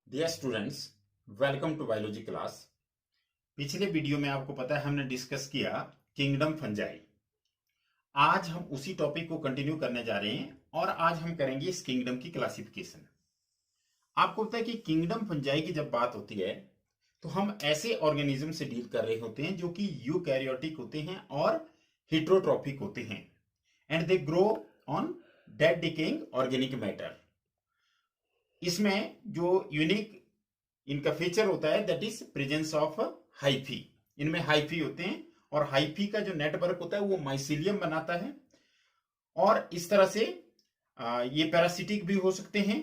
Dear students, welcome to biology class. पिछले video में आपको पता है हमने डिस्कस किया किंगडम फंजाई। आज हम उसी टॉपिक को कंटिन्यू करने जा रहे हैं और आज हम करेंगे इस किंगडम की क्लासिफिकेशन। आपको पता है कि किंगडम फंजाई की जब बात होती है तो हम ऐसे ऑर्गेनिज्म से डील कर रहे होते हैं जो कि यूकैरियोटिक होते हैं और हेट्रोट्रॉफिक होते हैं and they grow on dead decaying organic matter. इसमें जो यूनिक इनका फीचर होता है that is presence of hyphae. इनमें हाइफी होते हैं और हाइफी का जो नेटवर्क होता है वो माइसीलियम बनाता है और इस तरह से ये पैरासिटिक भी हो सकते हैं।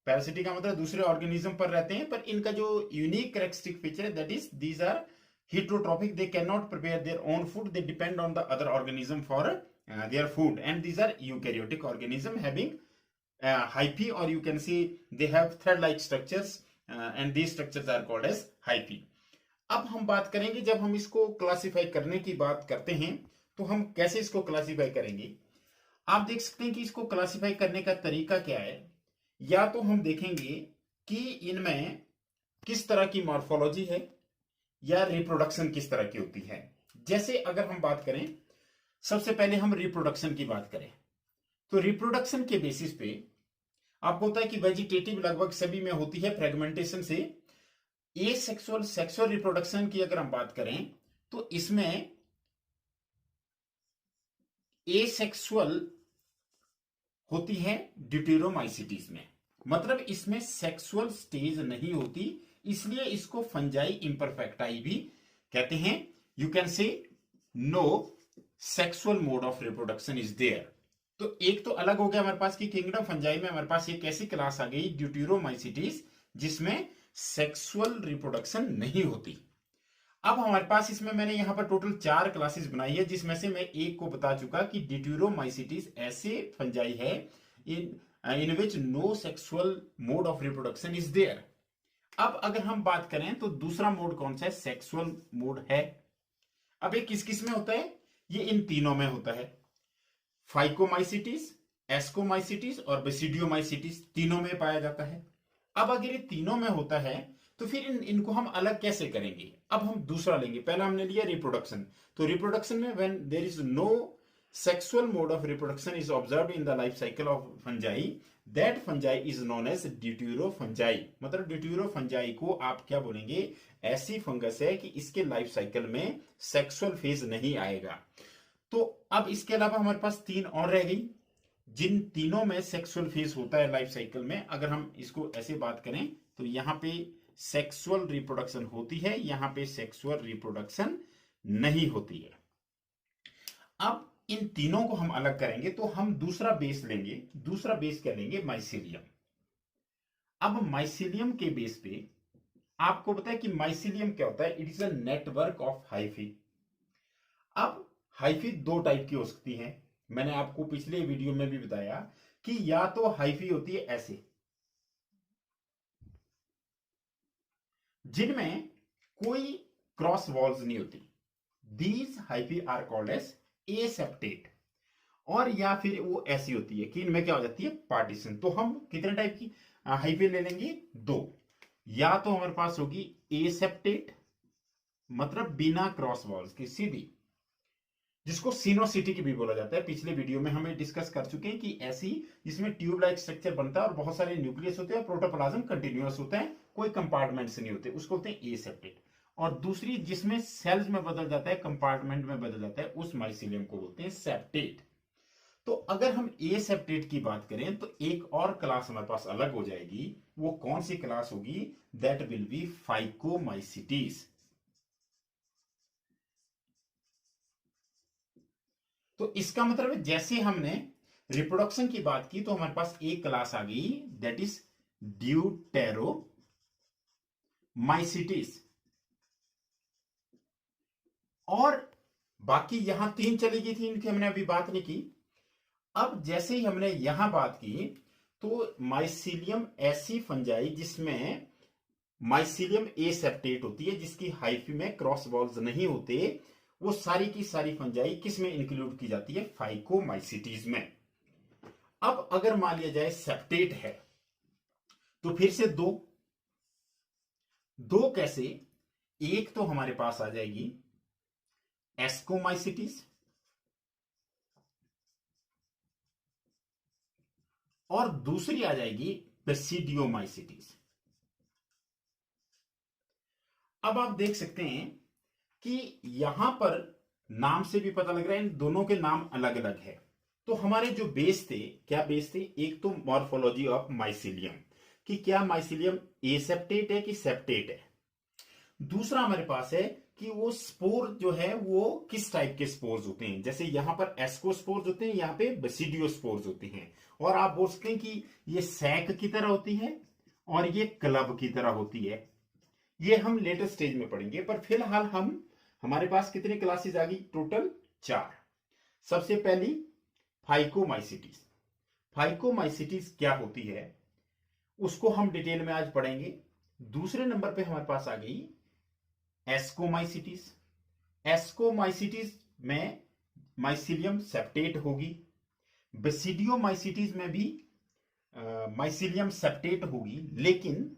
पैरासिटिक का मतलब दूसरे ऑर्गेनिज्म पर रहते हैं, पर इनका जो यूनिक कैरेक्टरिस्टिक फीचर है that is these are heterotrophic. They cannot prepare their own food. They depend on the other organism for their food, and these are eukaryotic organism having hyphae, or you can see they have thread like structures, and these structures are called as hyphae. अब हम बात करेंगे, जब हम इसको classify करने की बात करते हैं तो हम कैसे इसको क्लासिफाई करेंगे। आप देख सकते हैं कि इसको क्लासिफाई करने का तरीका क्या है। या तो हम देखेंगे कि इनमें किस तरह की मॉर्फोलॉजी है या रिप्रोडक्शन किस तरह की होती है। जैसे अगर हम बात करें, सबसे पहले हम रिप्रोडक्शन की बात करें तो रिप्रोडक्शन के बेसिस पे आपको होता है कि वेजिटेटिव लगभग सभी में होती है फ्रेगमेंटेशन से। एसेक्सुअल सेक्सुअल रिप्रोडक्शन की अगर हम बात करें तो इसमें एसेक्सुअल होती है ड्यूटेरोमाइसिटीज में, मतलब इसमें सेक्सुअल स्टेज नहीं होती, इसलिए इसको फंजाई इम्परफेक्टाई भी कहते हैं। You can say no sexual mode of reproduction is there. तो एक तो अलग हो गया हमारे पास कि किंगडम फंजाई में हमारे पास एक ऐसी क्लास आ गई ड्यूटेरोमाइसिटीज जिसमें सेक्सुअल रिप्रोडक्शन नहीं होती। अब हमारे पास इसमें मैंने यहां पर टोटल 4 क्लासेस बनाई है, जिसमें से मैं एक को बता चुका कि ड्यूटेरोमाइसिटीज ऐसे फंजाई है in which no sexual mode of reproduction is there. अब अगर हम बात करें तो दूसरा मोड कौन सा है, सेक्सुअल मोड है। अब ये किस किस में होता है, ये इन तीनों में होता है, फाइकोमाइसिटीज, एस्कोमाइसिटीज और बेसिडियोमाइसिटीज, तीनों में पाया जाता है। अब अगर ये तीनों में होता है तो फिर इनको हम अलग कैसे करेंगे। अब हम दूसरा लेंगे, पहला हमने लिया रिप्रोडक्शन। तो रिप्रोडक्शन में when there is no sexual mode of reproduction is observed in the life cycle of fungi, that fungi is known as deuterofungi। मतलब deuterofungi को आप क्या बोलेंगे, ऐसी फंगस है कि इसके लाइफ साइकिल में सेक्सुअल फेज नहीं आएगा। तो अब इसके अलावा हमारे पास 3 और रह गई जिन तीनों में सेक्सुअल फेज होता है लाइफ साइकिल में। अगर हम इसको ऐसे बात करें तो यहां पे सेक्सुअल रिप्रोडक्शन होती है, यहां पे सेक्सुअल रिप्रोडक्शन नहीं होती है। अब इन तीनों को हम अलग करेंगे तो हम दूसरा बेस लेंगे। दूसरा बेस क्या लेंगे, माइसीलियम। अब माइसीलियम के बेस पे आपको पता है कि माइसीलियम क्या होता है, it is a network of hyphae. अब हाइफी 2 टाइप की हो सकती है, मैंने आपको पिछले वीडियो में भी बताया कि या तो हाइफी होती है ऐसे जिनमें कोई क्रॉस वॉल्स नहीं होती, these hyphae are called as aseptate, और या फिर वो ऐसी होती है कि इनमें क्या हो जाती है, पार्टीशन। तो हम कितने टाइप की हाइफी ले लेंगे, 2। या तो हमारे पास होगी एसेप्टेट, मतलब बिना क्रॉस वॉल्स की सीधी, जिसको सिनोसिटी की भी बोला जाता है। पिछले वीडियो में हमें डिस्कस कर चुके हैं कि ऐसी जिसमें ट्यूब लाइक स्ट्रक्चर बनता है और बहुत सारे न्यूक्लियस होते हैं, प्रोटोप्लाज्म कंटिन्यूअस होता है, कोई कंपार्टमेंट्स नहीं होते, उसको बोलते हैं एसेप्टेट। और दूसरी जिसमें सेल्स में बदल जाता है, कंपार्टमेंट में बदल जाता है, उस माइसीलियम को बोलते हैं सेप्टेट। तो अगर हम एसेप्टेट की बात करें तो एक और क्लास हमारे पास अलग हो जाएगी। वो कौन सी क्लास होगी, दैट विल बी फाइकोमाइसिटीज। तो इसका मतलब जैसे हमने रिप्रोडक्शन की बात की तो हमारे पास एक क्लास आ गई दैट इज ड्यूटेरोमाइसिटीज, और बाकी यहां 3 चली गई थी, इनकी हमने अभी बात नहीं की। अब जैसे ही हमने यहां बात की तो माइसीलियम ऐसी फंजाई जिसमें माइसीलियम एसेप्टेट होती है, जिसकी हाइफी में क्रॉस वॉल्स नहीं होते, वो सारी की सारी फंजाई किस में इंक्लूड की जाती है, फाइकोमाइसिटीज में। अब अगर मान लिया जाए सेप्टेट है तो फिर से 2, दो कैसे, एक तो हमारे पास आ जाएगी एस्कोमाइसिटीज और दूसरी आ जाएगी बेसिडियोमाइसिटीज। अब आप देख सकते हैं कि यहां पर नाम से भी पता लग रहा है इन दोनों के नाम अलग अलग है। तो हमारे जो बेस थे, क्या बेस थे, एक तो मॉर्फोलॉजी ऑफ माइसिलियम कि क्या माइसिलियम एसेप्टेट है कि सेप्टेट है। दूसरा हमारे पास है कि वो स्पोर जो है वो किस टाइप के स्पोर्स होते हैं, जैसे यहां पर एस्कोस्पोर्स होते हैं, यहां पे बेसिडियोस्पोर्स होते हैं। और आप बोल सकते हैं कि ये सैक की तरह होती है और ये क्लब की तरह होती है। ये हम लेटर स्टेज में पढ़ेंगे, पर फिलहाल हमारे पास कितनी क्लासेस आ गई, टोटल 4। सबसे पहली फाइकोमाइसिटीज। फाइकोमाइसिटीज क्या होती है उसको हम डिटेल में आज पढ़ेंगे। दूसरे नंबर पे हमारे पास आ गई एस्कोमाइसिटीज। एस्कोमाइसिटीज में माइसिलियम सेप्टेट होगी। बेसिडियोमाइसिटीज में भी माइसिलियम सेप्टेट होगी, लेकिन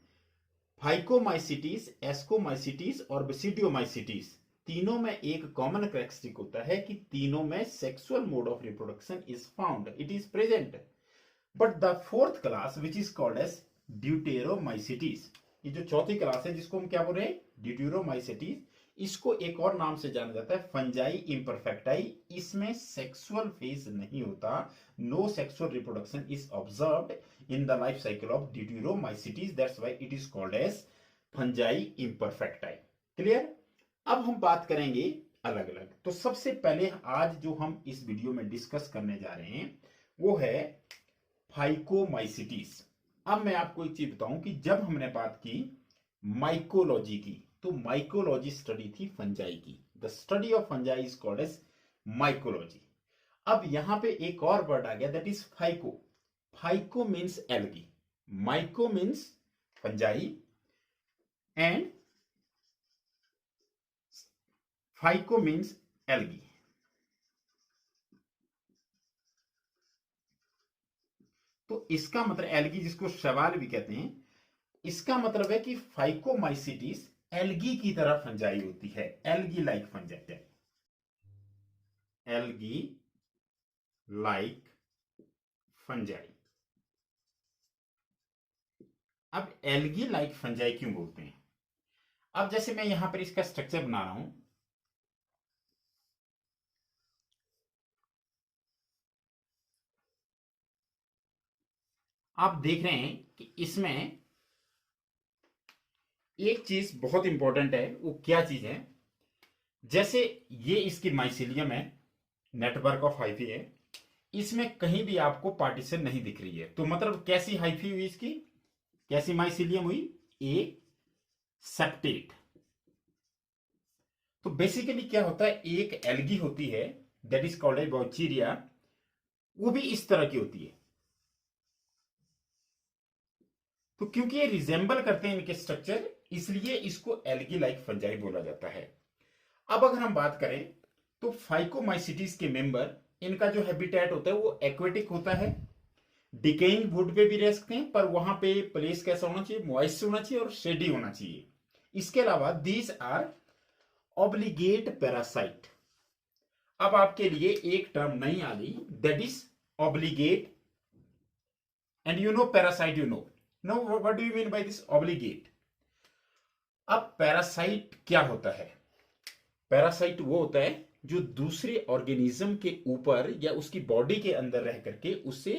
फाइकोमाइसिटीज, एस्कोमाइसिटीज और बेसिडियोमाइसिटीज तीनों में एक कॉमन कैरेक्टरिस्टिक होता है कि तीनों में sexual mode of reproduction is found, it is present. But the fourth class which is called as deuteromycetes, ये जो चौथी क्लास है जिसको हम क्या बोल रहे हैं, ड्यूटेरोमाइसिटीज, इसको एक और नाम से जाना जाता है फंजाई इम्परफेक्टाई। इसमें सेक्सुअल फेज नहीं होता, no sexual reproduction is observed in the life cycle of deuteromycetes, that's why it is called as fungi imperfecti. Clear. अब हम बात करेंगे अलग अलग। तो सबसे पहले आज जो हम इस वीडियो में डिस्कस करने जा रहे हैं वो है फाइकोमाइसिटीज। अब मैं आपको एक चीज बताऊं कि जब हमने बात की माइकोलॉजी की, तो माइकोलॉजी स्टडी थी फंजाई की। The study of fungi is called as mycology. अब यहां पे एक और वर्ड आ गया, that is phyco. Phyco means algae, myco means fungi and phyco means algae. तो इसका मतलब एल्गी, जिसको शैवाल भी कहते हैं, इसका मतलब है कि फाइकोमाइसिटीज एल्गी की तरह फंजाई होती है, algae like fungi, algae like fungi. अब एल्गी लाइक फंजाई क्यों बोलते हैं? अब जैसे मैं यहां पर इसका स्ट्रक्चर बना रहा हूं, आप देख रहे हैं कि इसमें एक चीज बहुत इंपॉर्टेंट है। वो क्या चीज है, जैसे ये इसकी माइसिलियम है, नेटवर्क ऑफ हाइफी है, इसमें कहीं भी आपको पार्टीशन नहीं दिख रही है। तो मतलब कैसी हाइफी हुई इसकी, कैसी माइसिलियम हुई, ए सेप्टेट। तो बेसिकली क्या होता है, एक एल्गी होती है that is called a Vaucheria, वो भी इस तरह की होती है। तो क्योंकि ये रिजेंबल करते हैं इनके स्ट्रक्चर, इसलिए इसको एल्गी लाइक फंजाई बोला जाता है। अब अगर हम बात करें तो फाइकोमाइसिटीज के मेंबर, इनका जो हैबिटेट होता है वो एक्वेटिक होता है, डिकेइंग वुड पे भी रह सकते हैं, पर वहां पे प्लेस कैसा होना चाहिए, मॉइस्ट होना चाहिए और शेडी होना चाहिए। इसके अलावा दीज आर ऑब्लिगेट पैरासाइट। अब आपके लिए एक टर्म नहीं आ गई, that is obligate, and you know parasite, you know what do you mean by this obligate. अब पैरासाइट क्या होता है? पैरासाइट वो होता है जो दूसरे ऑर्गेनिज्म के ऊपर या उसकी बॉडी के अंदर रह करके उससे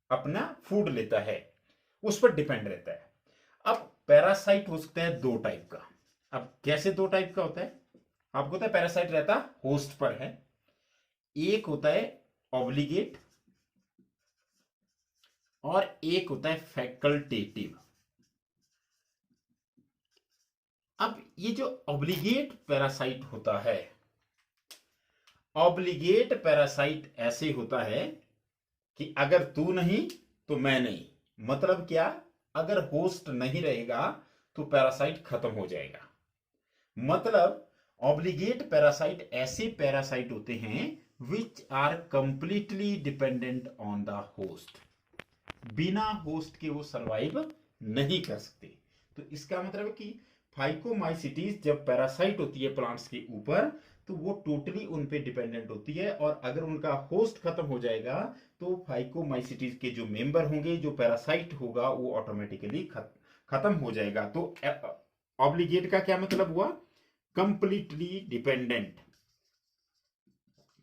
अपना फूड लेता है, उस पर डिपेंड रहता है। अब पैरासाइट हो सकता है दो टाइप का। अब कैसे दो टाइप का होता है? आपको पता है पैरासाइट रहता होस्ट पर है, एक होता है ऑब्लिगेट और एक होता है फैकल्टेटिव। अब ये जो ऑब्लिगेट पैरासाइट होता है, ऑब्लिगेट पैरासाइट ऐसे होता है कि अगर तू नहीं तो मैं नहीं। मतलब क्या, अगर होस्ट नहीं रहेगा तो पैरासाइट खत्म हो जाएगा। मतलब ऑब्लिगेट पैरासाइट ऐसे पैरासाइट होते हैं which are completely dependent on the host, बिना होस्ट के वो सरवाइव नहीं कर सकते। तो इसका मतलब है कि फाइकोमाइसिटीज जब पैरासाइट होती है प्लांट्स के ऊपर तो वो टोटली उन पे डिपेंडेंट होती है, और अगर उनका होस्ट खत्म हो जाएगा तो फाइकोमाइसिटीज के जो मेंबर होंगे, जो पैरासाइट होगा, वो ऑटोमेटिकली खत्म हो जाएगा। तो ऑब्लिगेट का क्या मतलब हुआ? Completely dependent.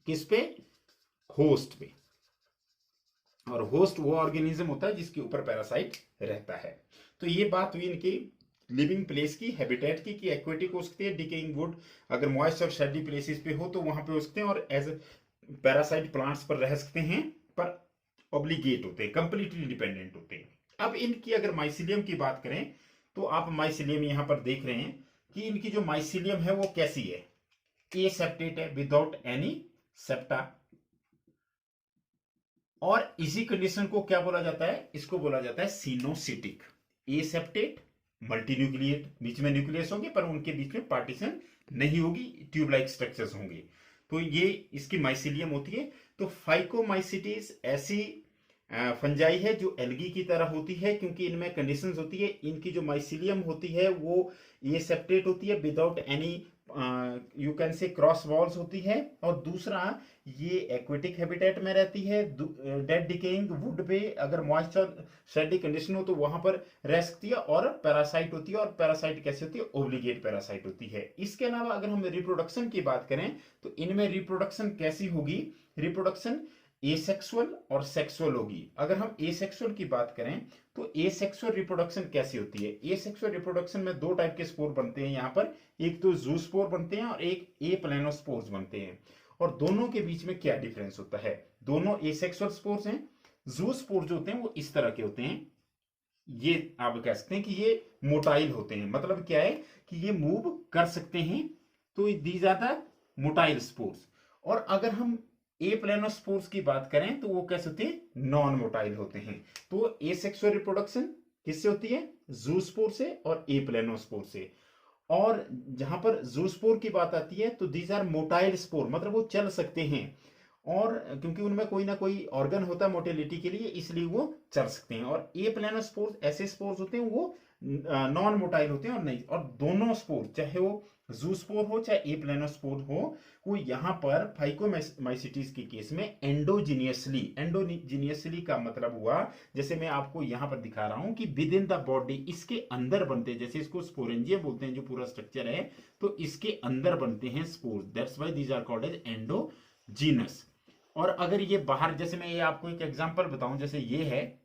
किस पे? होस्ट पे। और होस्ट वो ऑर्गेनिज्म होता है जिसके ऊपर पैरासाइट रहता है। तो ये बात हुई इनकी लिविंग प्लेस की, हैबिटेट की, कि एक्वेटिक हो सकती है, डिकेइंग वुड अगर मॉइस्ट और शेडी प्लेसेस पे हो तो वहां पे हो सकते हैं, और एज पैरासाइट प्लांट्स पर रह सकते हैं, पर ऑब्लिगेट होते हैं, कंप्लीटली डिपेंडेंट होते हैं। अब इनकी अगर माइसिलियम की बात करें तो आप माइसिलियम यहां पर देख रहे हैं कि इनकी जो माइसिलियम है वो कैसी है? एसेप्टेट है, विदाउट एनी सेप्टा। और इसी कंडीशन को क्या बोला जाता है? इसको बोला जाता है सिनोसिटिक। एसेप्टेट, मल्टीन्यूक्लिएट, बीच में न्यूक्लियस होंगे पर उनके बीच में पार्टीशन नहीं होगी, ट्यूब लाइक स्ट्रक्चर्स होंगे। तो ये इसकी माइसिलियम होती है। तो फाइकोमाइसिटीज ऐसी फंजाई है जो एल्गी की तरह होती है, क्योंकि इनमें कंडीशंस होती है। इनकी जो माइसिलियम होती है वो एसेप्टेट होती है, विदाउट एनी यू कैन से क्रॉस वॉल्स होती है। और दूसरा, ये एक्वेटिक हैबिटेट में रहती है, डेड डिकेइंग वुड पे अगर मॉइस्चर शेडी कंडीशन हो तो वहां पर रह सकती है, और पैरासाइट होती है। और पैरासाइट कैसी होती है? ओब्लिगेट पैरासाइट होती है। इसके अलावा अगर हम रिप्रोडक्शन की बात करें तो इनमें रिप्रोडक्शन कैसी होगी? रिप्रोडक्शन एसेक्सुअल और सेक्सुअल होगी। अगर हम एसेक्सुअल की बात करें तो एसेक्सुअल रिप्रोडक्शन कैसी होती है? एसेक्सुअल रिप्रोडक्शन में दो टाइप के स्पोर बनते हैं यहाँ पर, एक तो जूस्पोर बनते हैं और एक ए प्लेनोस्पोर्स बनते हैं। और दोनों के बीच में क्या डिफरेंस होता है? दोनों एसेक्सुअल स्पोर्स हैं। जूस्पोर जो होते हैं वो इस तरह के होते हैं, ये आप कह सकते हैं कि ये मोटाइल होते हैं। मतलब क्या है कि ये मूव कर सकते हैं, तो these are the motile spores. और अगर हम ए प्लेनोस्पोर्स की बात करें तो वो कैसे होते हैं? नॉन मोटाइल होते हैं। तो एसेक्सुअल रिप्रोडक्शन किससे होती है? जूस्पोर से और ए प्लेनोस्पोर से। और जहां पर जूस्पोर की बात आती है तो दीज आर मोटाइल स्पोर, मतलब वो चल सकते हैं, और क्योंकि उनमें कोई ना कोई ऑर्गन होता है मोटिलिटी के लिए, इसलिए वो चल सकते हैं। और ए प्लेनोस्पोर्स ऐसे स्पोर्स होते हैं वो नॉन मोटाइल होते हैं। और नहीं, और दोनों स्पोर, चाहे वो जूस्पोर हो चाहे ए प्लेनोस्पोर हो, वो यहाँ पर फाइकोमाइसिटीज के केस में एंडोजीनियसली का मतलब हुआ, जैसे मैं आपको यहाँ पर दिखा रहा हूं कि विद इन द बॉडी, इसके अंदर बनते हैं। जैसे इसको स्पोरेंजियम बोलते हैं जो पूरा स्ट्रक्चर है, तो इसके अंदर बनते हैं spores, that's why these are called as endogenous. और अगर ये बाहर, जैसे मैं ये आपको एक एग्जांपल बताऊं, जैसे ये है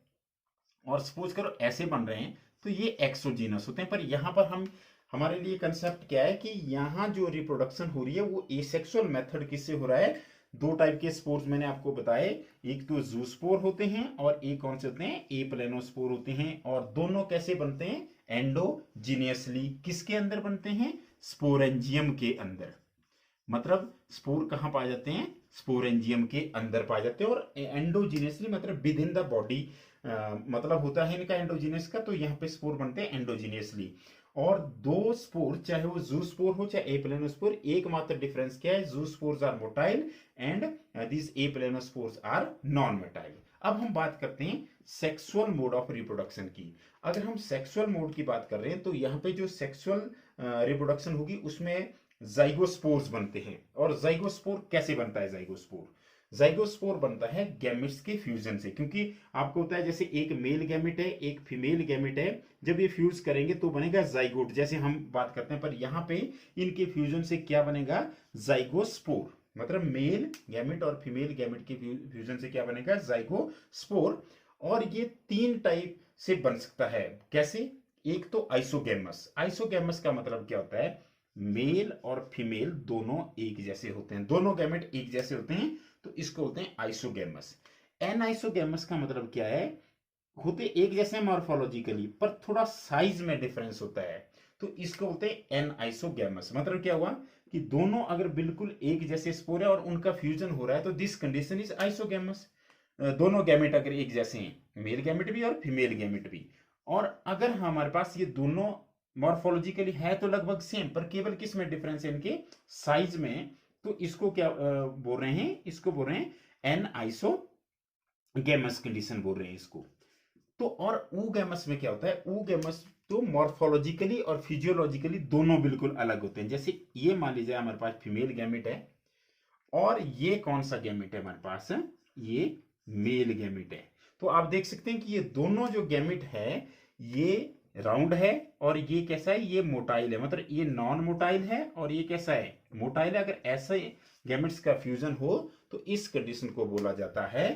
और सपोज करो ऐसे बन रहे हैं, तो ये एक्सोजीनस होते हैं। पर यहां पर हमारे लिए कंसेप्ट क्या है कि यहां जो रिप्रोडक्शन हो रही है वो एसेक्सुअल मेथड किससे हो रहा है? दो टाइप के स्पोर्स मैंने आपको बताए, एक तो जूस्पोर होते हैं और एक कौन से होते हैं? ए प्लेनोस्पोर होते हैं। और दोनों कैसे बनते हैं? एंडोजीनियसली। किसके अंदर बनते हैं? स्पोरेंजियम के अंदर। मतलब स्पोर कहां पाए जाते हैं? स्पोरेंजियम के अंदर पाए जाते हैं। और एंडोजीनियसली मतलब विद इन द बॉडी मतलब होता है इनका एंडोजीनियस का, तो यहाँ पे स्पोर बनते हैं एंडोजीनियसली। और दो स्पोर, चाहे वो जूस्पोर हो चाहे ए प्लेनोस्पोर, एकमात्र डिफरेंस क्या है? Zoospores are motile and this aplanospores are non motile. अब हम बात करते हैं सेक्सुअल मोड ऑफ रिप्रोडक्शन की। अगर हम सेक्सुअल मोड की बात कर रहे हैं तो यहाँ पे जो सेक्सुअल रिप्रोडक्शन होगी उसमें जाइगोस्पोर्स बनते हैं। और जाइगोस्पोर कैसे बनता है? जाइगोस्पोर बनता है गैमेट्स के फ्यूजन से, क्योंकि आपको होता है जैसे एक मेल गैमेट है एक फीमेल गैमेट है, जब ये फ्यूज करेंगे तो बनेगा जाइगोट, जैसे हम बात करते हैं। पर यहाँ पे इनके फ्यूजन से क्या बनेगा? जाइगोस्पोर। मतलब मेल गैमेट और फीमेल गैमेट के फ्यूजन से क्या बनेगा? जाइगोस्पोर। और ये तीन टाइप से बन सकता है। कैसे? एक तो आइसोगैमस। आइसोगैमस का मतलब क्या होता है? मेल और फीमेल दोनों एक जैसे होते हैं, दोनों गैमेट एक जैसे होते हैं, तो इसको बोलते हैं आइसोगैमस। एन आइसोगैमस का मतलब क्या है? होते एक जैसे मॉर्फोलॉजिकली पर थोड़ा साइज में डिफरेंस होता है, तो इसको बोलते हैं एन आइसोगैमस। मतलब क्या हुआ कि दोनों अगर बिल्कुल एक जैसे स्पोर है और उनका फ्यूजन हो रहा है तो दिस कंडीशन इज आइसोगैमस। दोनों गैमेट अगर एक जैसे हैं, मेल गैमेट भी और फीमेल गैमेट भी, और अगर हमारे पास ये दोनों मॉर्फोलॉजिकली है तो लगभग सेम, पर केवल किस में डिफरेंस है? इनके साइज में। तो इसको क्या बोल रहे हैं? इसको बोल रहे हैं एन आइसोगैमस कंडीशन बोल रहे हैं इसको। तो और ऊगैमस में क्या होता है? ऊगैमस तो मॉर्फोलॉजिकली और फिजियोलॉजिकली दोनों बिल्कुल अलग होते हैं। जैसे ये मान लीजिए हमारे पास फीमेल गैमेट है और ये कौन सा गैमेट है हमारे पास है, ये मेल गैमेट है। तो आप देख सकते हैं कि ये दोनों जो गैमेट है ये राउंड है और ये कैसा है, ये मोटाइल है, मतलब ये नॉन मोटाइल है और ये कैसा है, मोटाइल है। अगर ऐसे गैमेट्स का फ्यूजन हो तो इस कंडीशन को बोला जाता है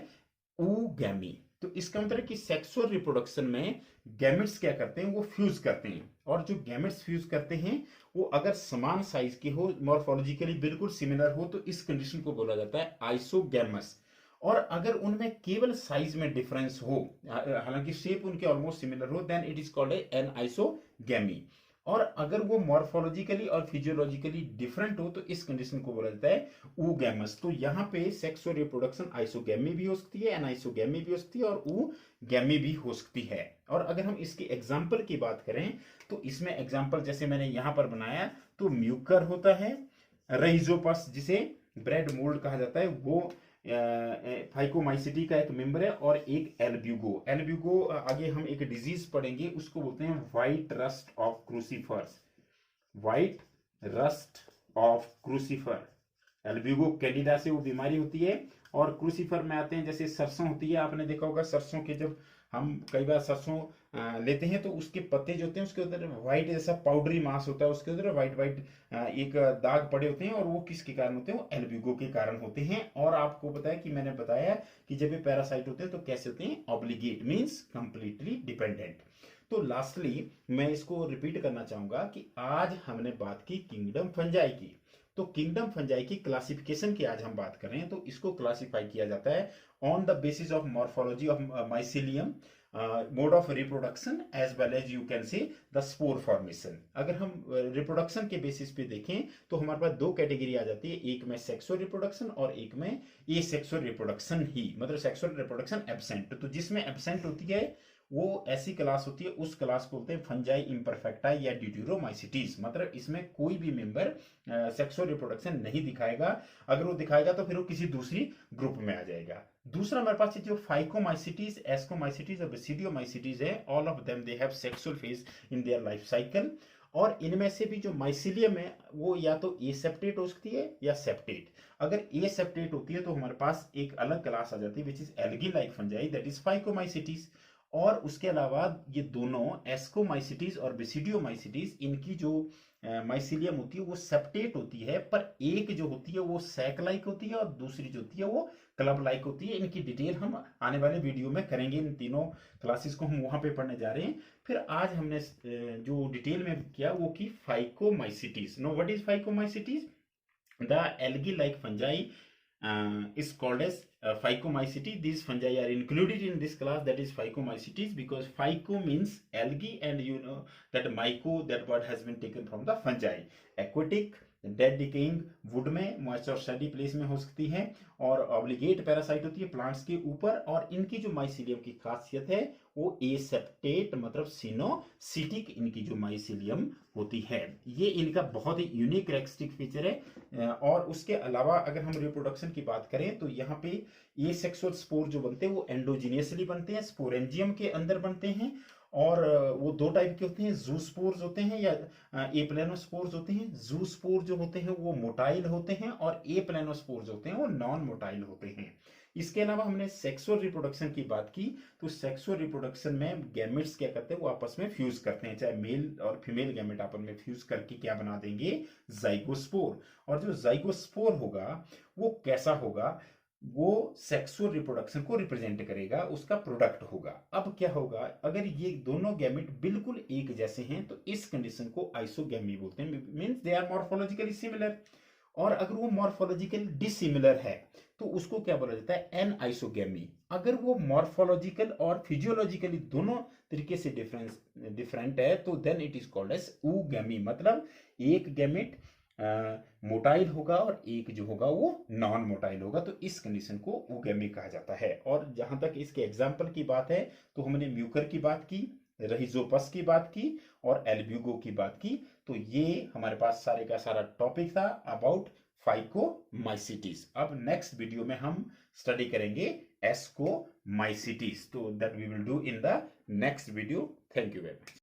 ऊगैमी। तो इसका मतलब कि सेक्सुअल रिप्रोडक्शन में गैमेट्स क्या करते हैं, वो फ्यूज करते हैं, और जो गैमेट्स फ्यूज करते हैं वो अगर समान साइज के हो, मॉर्फोलॉजिकली बिल्कुल सिमिलर हो, तो इस कंडीशन को बोला जाता है आइसोगैमस। और अगर उनमें केवल साइज में डिफरेंस हो, हालांकि शेप उनके ऑलमोस्ट सिमिलर हो, then it is called an isogamy. और अगर वो मॉर्फोलॉजिकली और फिजियोलॉजिकली डिफरेंट हो तो इस कंडीशन को बोला जाता है ऊगैमस। तो यहाँ पे सेक्सुअल रिप्रोडक्शन आइसोगैमी भी हो सकती है, एनाइसोगैमी भी हो सकती है और ऊगैमी भी हो सकती है। और अगर हम इसके एग्जाम्पल की बात करें तो इसमें एग्जाम्पल जैसे मैंने यहां पर बनाया, तो म्यूकर होता है, रहिजोपस जिसे ब्रेड मोल्ड कहा जाता है वो फाइकोमाइसिटी का एक मेंबर है, और एक एल्ब्यूगो। एल्ब्यूगो आगे हम एक डिजीज पढ़ेंगे, उसको बोलते हैं white rust of crucifers, white rust of crucifer. Albugo Candida से वो बीमारी होती है। और क्रूसीफर में आते हैं जैसे सरसों होती है, आपने देखा होगा सरसों के, जब हम कई बार सरसों लेते हैं तो उसके पत्ते जो होते हैं उसके उधर व्हाइट जैसा पाउडरी मास होता है, उसके उधर व्हाइट व्हाइट एक दाग पड़े होते हैं, और वो किसके कारण होते हैं, वो एल्ब्यूगो के कारण होते हैं। और आपको पता है कि मैंने बताया कि जब ये पैरासाइट होते हैं तो कैसे होते हैं, ऑब्लिगेट मींस कंप्लीटली डिपेंडेंट। तो लास्टली मैं इसको रिपीट करना चाहूंगा कि आज हमने बात की किंगडम फंजाई की। तो किंगडम फंजाई की क्लासिफिकेशन की आज हम बात करें तो इसको क्लासिफाई किया जाता है on the basis of morphology of mycelium, mode of reproduction as well as you can say the spore formation. अगर हम रिप्रोडक्शन के बेसिस पे देखें तो हमारे पास दो कैटेगरी आ जाती है, एक में सेक्सुअल रिप्रोडक्शन और एक में ए सेक्सुअल रिप्रोडक्शन ही, मतलब सेक्सुअल रिप्रोडक्शन एब्सेंट। तो जिसमें एब्सेंट होती है वो ऐसी क्लास होती है, उस क्लास को बोलते हैं फंजाई इम्परफेक्टा या ड्यूटेरोमाइसिटीज। मतलब इसमें कोई भी मेंबर सेक्सुअल रिप्रोडक्शन नहीं दिखाएगा, अगर वो दिखाएगा तो फिर वो किसी दूसरी ग्रुप में आ जाएगा। दूसरा हमारे पास जो फाइकोमाइसिटीज, एस्कोमाइसिटीज और बेसिडियोमाइसिटीज है, all of them they have sexual phase in their life cycle. और इनमें से भी जो माइसिलियम है वो या तो एसेप्टेट हो सकती है या सेप्टेट। अगर एसेप्टेट होती है तो हमारे पास एक अलग क्लास आ जाती है which is algae like fungi, that is phycomycetes. और उसके अलावा ये दोनों एस्कोमाइसिटीज और बेसिडियोमाइसिटीज, इनकी जो माइसिलियम होती है वो सेप्टेट होती है, पर एक जो होती है वो सैक लाइक होती है और दूसरी जो होती है वो क्लब लाइक होती है। इनकी डिटेल हम आने वाले वीडियो में करेंगे, इन तीनों क्लासेस को हम वहां पे पढ़ने जा रहे हैं। फिर आज हमने जो डिटेल में किया वो की phycomycetes. Know what is phycomycetes? The algae like fungi is called as Phycomycete. These fungi are included in this class, that is Phycomycetes, because phyco means algae, and you know that myco, that word has been taken from the fungi. Aquatic, dead decaying would में, moisture study place में हो सकती है, और obligate parasite होती है plants के ऊपर। और इनकी जो माइसिलियम की खासियत है वो एसेप्टेट मतलब सिनोसिटिक इनकी जो माइसिलियम होती है, ये इनका बहुत ही यूनिक कैरेक्टरिस्टिक फीचर है। और उसके अलावा अगर हम रिप्रोडक्शन की बात करें तो यहाँ पे ये सेक्सुअल स्पोर जो बनते हैं वो एंडोजीनियसली बनते हैं, स्पोरेंजियम के अंदर बनते हैं। और वो दो टाइप के होते हैं, जूस्पोर्स होते हैं या एप्लेनोस्पोर्स होते हैं। जूस्पोर जो होते हैं वो मोटाइल होते हैं और एप्लेनोस्पोर्स होते हैं वो नॉन मोटाइल होते हैं। इसके अलावा हमने सेक्सुअल रिप्रोडक्शन की बात की, तो सेक्सुअल रिप्रोडक्शन में गैमेट्स क्या करते हैं, वो आपस में फ्यूज करते हैं, चाहे मेल और फीमेल गैमेट आपस में फ्यूज करके क्या बना देंगे, जाइगोस्पोर। और जो जाइगोस्पोर होगा वो कैसा होगा, वो सेक्सुअल रिप्रोडक्शन को रिप्रेजेंट करेगा, उसका प्रोडक्ट होगा। अब क्या होगा, अगर ये दोनों गैमेट बिल्कुल एक जैसे हैं तो इस कंडीशन को आइसोगैमी बोलते हैं, means they are morphologically similar. और अगर वो मॉर्फोलॉजिकली डिसिमिलर है तो उसको क्या बोला जाता है, एन आइसोगैमी। अगर वो मॉर्फोलॉजिकल और फिजियोलॉजिकली दोनों तरीके से डिफरेंट है तो then it is called as oogamy. मतलब एक गैमेट मोटाइल होगा और एक जो होगा वो नॉन मोटाइल होगा, तो इस कंडीशन को ऊगैमी कहा जाता है। और जहां तक इसके एग्जाम्पल की बात है तो हमने म्यूकर की बात की, रहिजोपस की बात की और एल्ब्यूगो की बात की। तो ये हमारे पास सारे का सारा टॉपिक था अबाउट फाइकोमाइसिटीज। अब नेक्स्ट वीडियो में हम स्टडी करेंगे एस्कोमाइसिटीज, तो that we will do in the next video. Thank you very much.